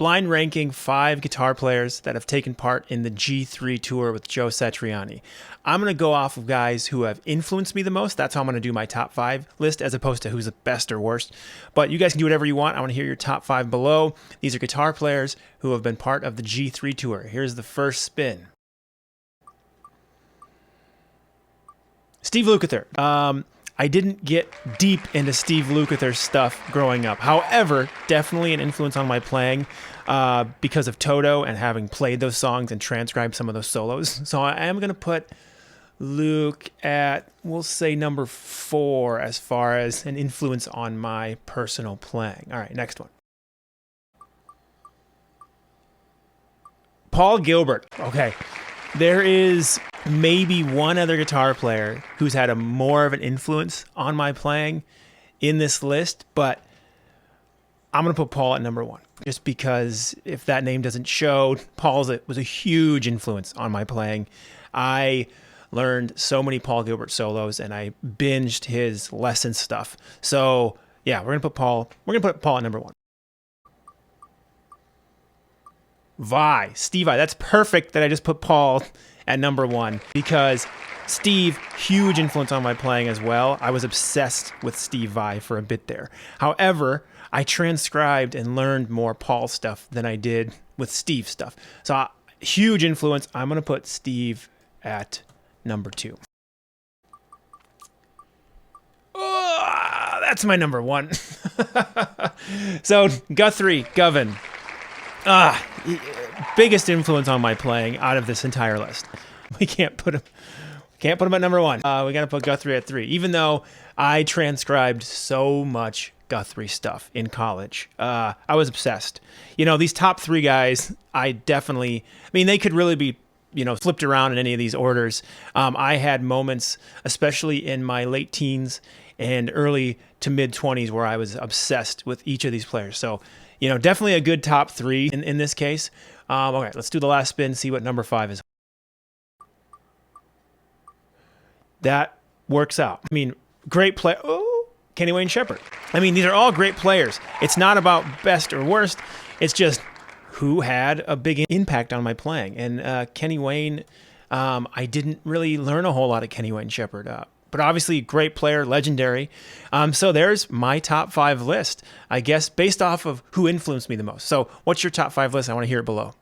blind ranking 5 guitar players that have taken part in the G3 tour with Joe Satriani. I'm going to go off of guys who have influenced me the most. That's how I'm going to do my top 5 list, as opposed to who's the best or worst. But you guys can do whatever you want. I want to hear your top 5 below. These are guitar players who have been part of the G3 tour. Here's the first spin. Steve Lukather. I didn't get deep into Steve Lukather's stuff growing up. However, definitely an influence on my playing because of Toto and having played those songs and transcribed some of those solos. So I am going to put Luke at, we'll say, number 4 as far as an influence on my personal playing. All right, next one. Paul Gilbert. Okay. There is maybe one other guitar player who's had a more of an influence on my playing in this list, but I'm going to put Paul at number 1, just because if that name doesn't show, Paul was a huge influence on my playing. I learned so many Paul Gilbert solos, and I binged his lesson stuff. So yeah, we're going to put Paul at number 1. Steve Vai. That's perfect that I just put Paul at number 1, because Steve, huge influence on my playing as well. I was obsessed with Steve Vai for a bit there. However, I transcribed and learned more Paul stuff than I did with Steve stuff. So huge influence. I'm going to put Steve at number 2. Oh, that's my number 1. So Guthrie Govan. Biggest influence on my playing out of this entire list. We can't put him at number 1. We got to put Guthrie at 3, even though I transcribed so much Guthrie stuff in college. I was obsessed. These top 3 guys, they could really be, flipped around in any of these orders. I had moments, especially in my late teens and early to mid 20s, where I was obsessed with each of these players. So, definitely a good top 3 in this case. Okay, let's do the last spin, see what number 5 is. That works out. Great play. Oh, Kenny Wayne Shepherd. These are all great players. It's not about best or worst. It's just who had a big impact on my playing. And Kenny Wayne, I didn't really learn a whole lot of Kenny Wayne Shepherd. But obviously, great player, legendary. So there's my top 5 list, I guess, based off of who influenced me the most. So what's your top 5 list? I want to hear it below.